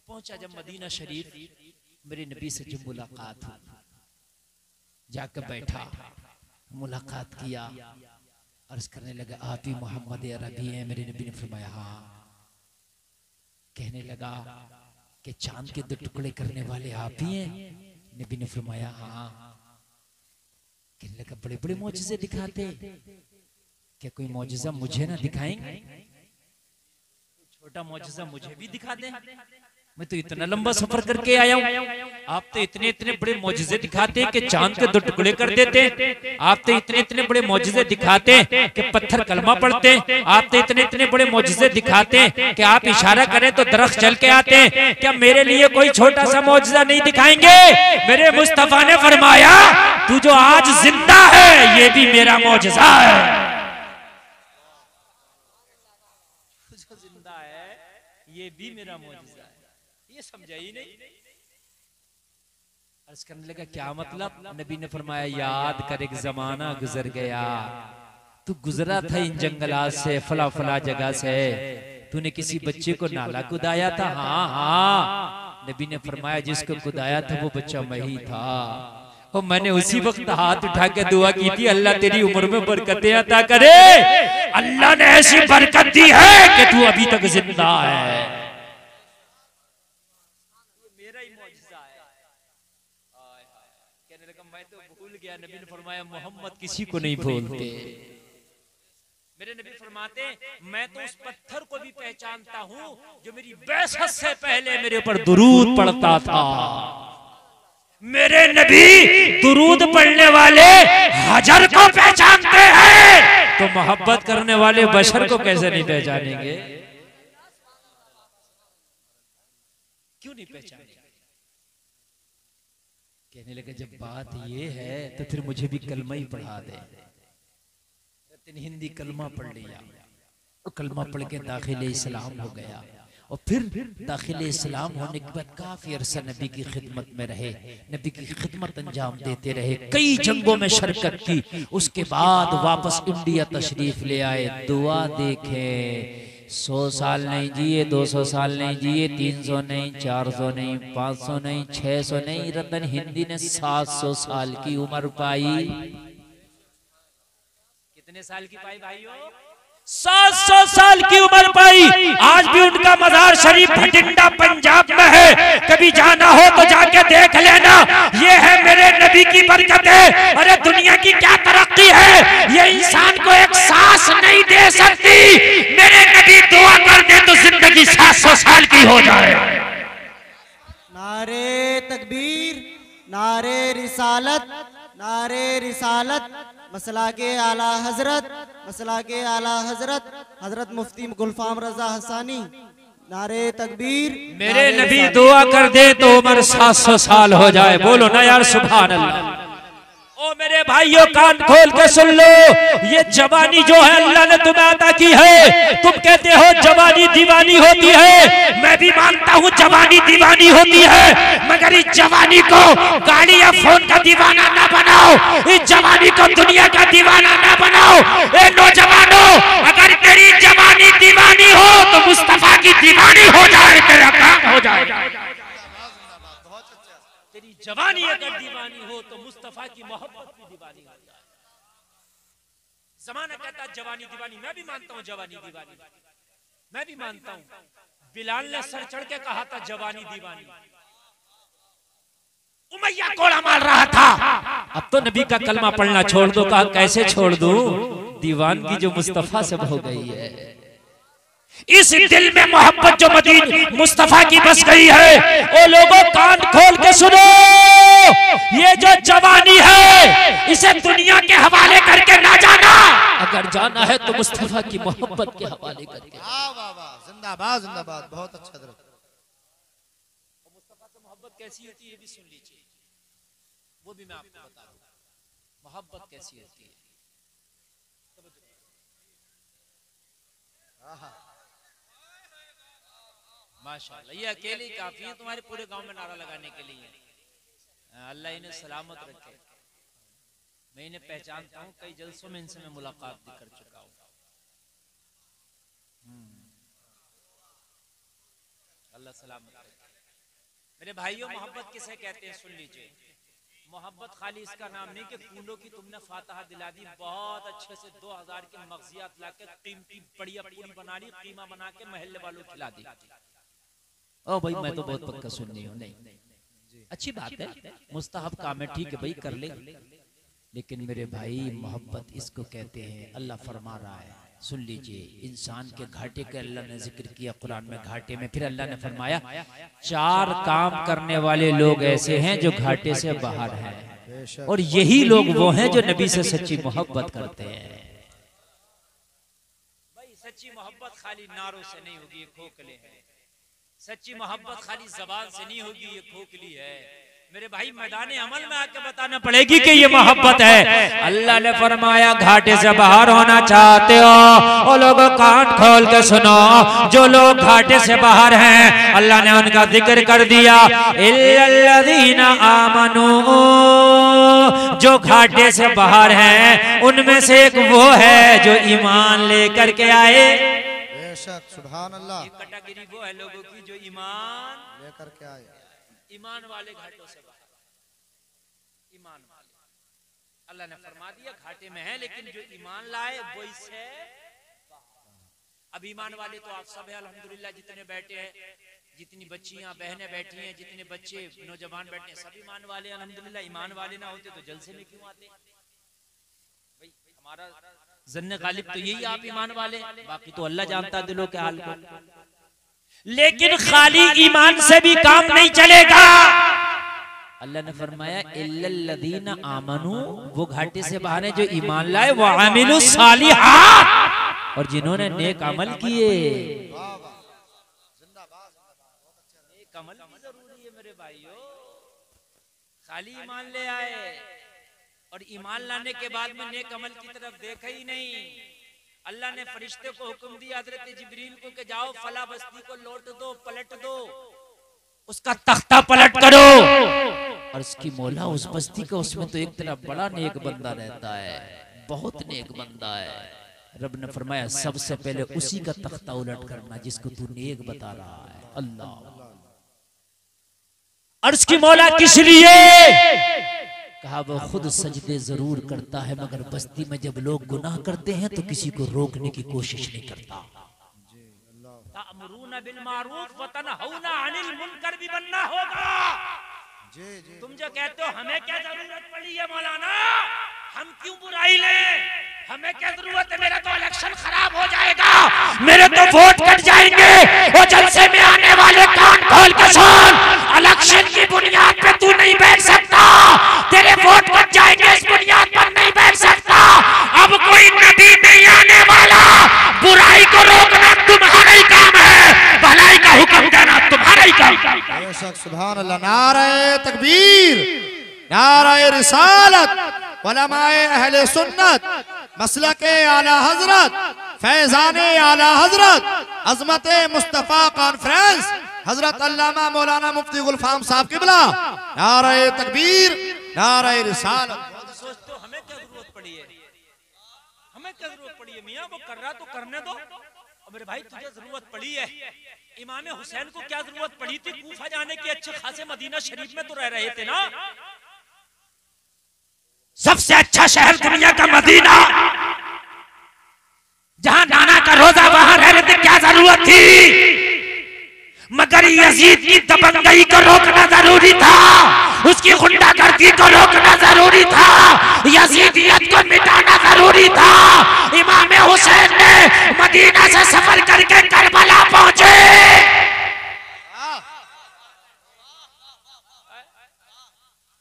पहुंचा जब मदीना शरीफ, मेरे नबी से जब मुलाकात हुई, जाकर बैठा, मुलाकात किया, अर्ज करने लगा आप ही मोहम्मद अरबी हैं? मेरे नबी ने फरमाया हाँ। कहने लगा कि चांद के 2 टुकड़े करने वाले आप ही हैं? नबी ने फरमाया हाँ। कहने लगा बड़े बड़े मौजज़े दिखाते, क्या कोई मौजज़ा मुझे ना दिखाएंगे? छोटा मौजज़ा मुझे भी दिखा दें, मैं तो इतना लंबा सफर करके आया हूँ। आप तो इतने इतने बड़े मौजज़े दिखाते हैं कि चांद के 2 टुकड़े कर देते। आप तो इतने इतने बड़े मौजज़े दिखाते हैं कि पत्थर कलमा पढ़ते। आप तो इतने इतने बड़े मौजज़े दिखाते हैं कि आप इशारा करें तो दरख्त चल के आते हैं। क्या मेरे लिए कोई छोटा सा मौजज़ा नहीं दिखाएंगे? मेरे मुस्तफा ने फरमाया तू जो आज जिंदा है ये भी मेरा मौजज़ा है। जो जिंदा है ये भी मेरा मौजज़ा है। ये समझा ही नहीं। अर्ज करने लगा क्या मतलब? नबी ने फरमाया याद कर एक जमाना गुजर गया, तू गुजरा था इन जंगलात से, फला फला जगह से, तूने किसी बच्चे को नाला कुदाया था। हाँ हाँ। नबी ने फरमाया जिसको कुदाया था वो बच्चा मैं ही था। और मैंने उसी वक्त हाथ उठा के दुआ की थी अल्लाह तेरी उम्र में बरकतें अता करे। अल्लाह ने ऐसी बरकत दी है कि तू अभी तक जिंदा है। मेरा ही मौजज़ा है। कहने लगा मैं तो भूल गया। नबी ने फरमाया मोहम्मद किसी को नहीं भूलते। मेरे नबी फरमाते मैं तो उस पत्थर को भी पहचानता हूँ जो मेरी बैसत से पहले मेरे ऊपर दुरूद पढ़ता था। मेरे नबी दुरूद पढ़ने वाले हजर को पहचानते हैं, तो मोहब्बत करने वाले बशर को कैसे नहीं पहचानेंगे? क्यों नहीं पहचानेंगे? कहने लगे जब बात ये है तो फिर मुझे भी कलमा ही पढ़ा दे। हिंदी कलमा पढ़ लिया, तो कलमा पढ़ के दाखिले इस्लाम हो गया। और फिर दाखिले इस्लाम होने के बाद काफी अरसा नबी की खिदमत में रहे, नबी की खिदमत अंजाम देते रहे, कई जंगों में शिरकत की। उसके बाद वापस इंडिया तशरीफ ले आए। दुआ देखें 100 साल नहीं जिए, 200 साल नहीं जिए, 300 नहीं, 400 नहीं, 500 नहीं, 600 नहीं, रतन हिंदी ने 700 साल की उम्र पाई। कितने साल की पाई भाइयों? 700 साल की उम्र पाई। आज भी उनका मज़ार शरीफ भटिंडा पंजाब में है, कभी जाना हो तो जाके देख लेना। ये है मेरे नबी की बरकत है। अरे दुनिया की क्या तरक्की है, ये इंसान को एक सांस नहीं दे सकती। मेरे नबी दुआ कर दे तो जिंदगी 700 साल की हो जाए। नारे तकबीर, नारे रिसालत, नारे रिसालत। मसला के आला हजरत, मसला के आला हजरत हजरत मुफ्ती गुलफाम रजा हसानी। नारे तकबीर। मेरे नबी दुआ कर दे तो उम्र 700 साल हो जाए। बोलो ना यार सुभान अल्लाह। ओ मेरे भाइयों कान खोल के सुन लो, ये जवानी जो है अल्लाह ने तुम्हें अता की है। तुम कहते हो जवानी दीवानी होती है, मैं भी मानता हूँ जवानी दीवानी होती है, मगर इस जवानी को गाड़ी या फोन का दीवाना ना बनाओ, इस जवानी को दुनिया का दीवाना ना बनाओ। ए नौजवानों, अगर तेरी जवानी दीवानी हो तो मुस्तफा की दीवानी हो जाए, तेरा काम हो जाए। तेरी जवानी अगर दीवानी हो तो मुस्तफा की मोहब्बत की दीवानी हो जाए। जमाना कहता जवानी दीवानी, मैं भी मानता हूँ जवानी दीवानी, मैं भी मानता हूँ। बिलाल ने सर चढ़ के कहा था जवानी दीवानी। उमैया कोड़ा मार रहा था, अब तो नबी का कलमा पढ़ना छोड़ दो। कहा कैसे छोड़ दूं, दीवानगी जो मुस्तफा से हो गई है। इस दिल में मोहब्बत जो मदीना मुस्तफा की बस गई है। ओ लोगों कान खोल के सुनो, ये जो जवानी है इसे दुनिया के हवाले करके ना जाना, अगर जाना है तो मुस्तफा की मोहब्बत के हवाले करके। वाह वाह वाह, जिंदाबाद जिंदाबाद, बहुत अच्छा दरख्त। मुस्तफा से मोहब्बत कैसी होती है भी सुन लीजिए, वो भी मैं आपको बता दूं मोहब्बत कैसी होती है। माशाअल्लाह, ये अकेले काफी है तुम्हारे पूरे गांव में नारा लगाने के लिए। अल्लाह इन्हें सलामत रखे। मैं इन्हें पहचानता हूँ, कई जलसों में इनसे मैं मुलाकात भी कर चुका हूँ। अल्लाह सलामत रहे। मेरे भाइयों, मोहब्बत किसे कहते हैं सुन लीजिए। मोहब्बत खाली इसका नाम नहीं कि फूलों की तुमने फातहा दिला दी, बहुत अच्छे से 2000 के मगजियात लाके कीमती बढ़िया पूरी बना ली, कीमा बना के महल्ले वालों खिला दी। ओ भाई मैं तो बहुत पक्का सुननी हूँ, नहीं अच्छी बात है, मुस्तहब काम है, ठीक है भाई कर ले, लेकिन मेरे भाई मोहब्बत इसको कहते हैं। अल्लाह फरमा रहा है, सुन लीजिए, इंसान के घाटे के अल्लाह ने जिक्र किया कुरान में, घाटे में। फिर अल्लाह ने फरमाया 4 काम करने वाले लोग ऐसे हैं जो घाटे से बाहर हैं, और यही लोग वो हैं जो नबी से सच्ची मोहब्बत करते हैं। भाई सच्ची मोहब्बत खाली नारों से नहीं होगी, ये खोखले हैं। सच्ची मोहब्बत खाली जबान से नहीं होगी, ये खोखली है। मेरे भाई मैदान अमल में आके बताना पड़ेगी कि ये मोहब्बत है। अल्लाह ने फरमाया घाटे से बाहर होना चाहते हो, वो लोग कान खोल के सुनो, जो लोग घाटे से बाहर हैं अल्लाह ने उनका जिक्र कर दिया, इल्लल्लज़ीना आमनू, जो घाटे से बाहर हैं उनमें से एक वो है जो ईमान लेकर के आए। बेशक सुभान अल्लाह। कैटेगरी वो है लोगों की जो ईमान लेकर के आए, ईमान वाले घाटों से बाहर, ईमान वाले। अल्लाह ने फरमा दिया घाटे में है, लेकिन जो ईमान लाए वो इससे। अब ईमान वाले तो आप सब है अल्हम्दुलिल्लाह, जितने बैठे हैं, जितनी बच्चियां बहनें बैठी हैं, जितने बच्चे नौजवान बैठे हैं, सब ईमान वाले अल्हम्दुलिल्लाह। ईमान वाले ना होते तो जलसे में क्यों आते भाई? हमारा जन्ने गालिब तो यही आप ईमान वाले, बाकी तो अल्लाह जानता दिलों के हाल को। लेकिन खाली ईमान से भी काम नहीं चलेगा। अल्लाह ने फरमाया इल्लल्लज़ीना आमनू, वो घाटे से बाहर है जो ईमान लाए, वो आमिलु सालिहात, और जिन्होंने नेक अमल किए। नेक अमल भी जरूरी है मेरे भाइयों, खाली ईमान ले आए और ईमान लाने के बाद में नेक अमल की तरफ देखा ही नहीं। अल्लाह ने फरिश्ते को हुक्म दिया हजरत जिब्रील को कि जाओ फला बस्ती को लौट दो, पलट दो, उसका तख्ता पलट करो। और उसकी मौला उस बस्ती का, उसमें तो एक तरह बड़ा नेक बंदा रहता है, बहुत नेक बंदा है। रब ने फरमाया सबसे पहले उसी का तख्ता उलट करना जिसको तू नेक बता रहा है। अल्लाह, अर्श की मौला किस लिए? कहा वो खुद सजदे जरूर करता है, मगर बस्ती में जब लोग गुनाह करते हैं तो किसी को रोकने की कोशिश नहीं करता। तामुरूना बिल मारूफ व तनहौना अनिल मुनकर भी बनना होगा। तुम जो कहते हो हमें क्या जरूरत पड़ी है मौलाना, हम क्यों बुराई लें, हमें क्या जरूरत है, मेरा तो इलेक्शन खराब हो जाएगा, मेरे तो वोट कट जाएंगे, वो जलसे में आने वाले कान खोल के सुन, इलेक्शन की बुनियाद पे तू नहीं बैठ सकता, तेरे वोट कट जाएंगे, इस बुनियाद पर नहीं बैठ सकता। अब कोई नबी नहीं आने वाला, बुराई को रोकना तुम्हारा ही काम है, भलाई का हुक्म देना तुम्हारा ही काम है। बेशक सुभान अल्लाह। नारे तकबीर, नारे रिसालत, उलमाए अहले सुन्नत, मसलके आला हजरत, फैजाने आला हजरत, अजमत मुस्तफा कॉन्फ्रेंस, हजरत अल्लामा मौलाना मुफ्ती गुलफाम साहब किबला, नारे तकबीर, नारे रिसालत। सोचते हो हमें क्या जरूरत पड़ी है, हमें क्या जरूरत पड़ी है, मियां वो कर रहा तो करने दो। और मेरे भाई तुझे जरूरत पड़ी है, इमाम हुसैन को क्या जरूरत पड़ी थी कूफा जाने की, अच्छे खासे मदीना शरीफ में तो रह रहे थे ना। सबसे अच्छा शहर दुनिया का मदीना, जहां नाना का रोजा वहां रह रहे थे, क्या जरूरत थी? मगर यजीद की दबंगई को रोकना जरूरी था, उसकी गुंडागर्दी को रोकना जरूरी था, यजीदियत को मिटाना जरूरी था। इमाम हुसैन ने मदीना से सफर करके करबला पहुंचे।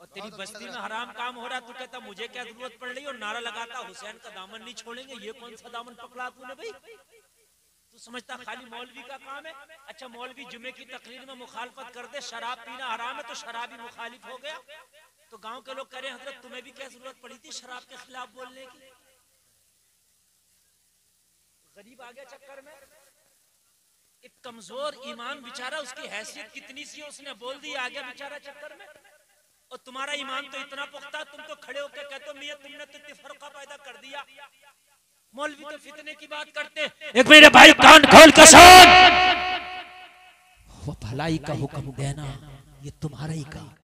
और तेरी बस्ती में हराम काम हो रहा, तू कहता मुझे क्या जरूरत पड़ रही, और नारा लगाता हुसैन का दामन नहीं छोड़ेंगे। ये कौन सा दामन पकड़ा तूने भाई? तू समझता खाली मौलवी का काम है? अच्छा मौलवी जुमे की तकरीर में मुखालफत कर दे, शराब पीना हराम है तो शराबी मुखालिफ हो गया, तो गांव के लोग कह रहे हैं हजरत तुम्हें भी क्या जरूरत पड़ी थी शराब के खिलाफ बोलने की? गरीब आ गया चक्कर में, एक कमजोर ईमान बेचारा, उसकी हैसियत कितनी सी उसने बोल दी, आ गया बेचारा चक्कर में। और तुम्हारा ईमान तो इतना पुख्ता, तुम तो खड़े होकर कहते हो मियां तुमने तो तफरका पैदा कर दिया। मौलवी तो फितने की बात करते। एक मेरे भाई कान खोल के सुन, वो भलाई का हुक्म देना ये तुम्हारा ही काम।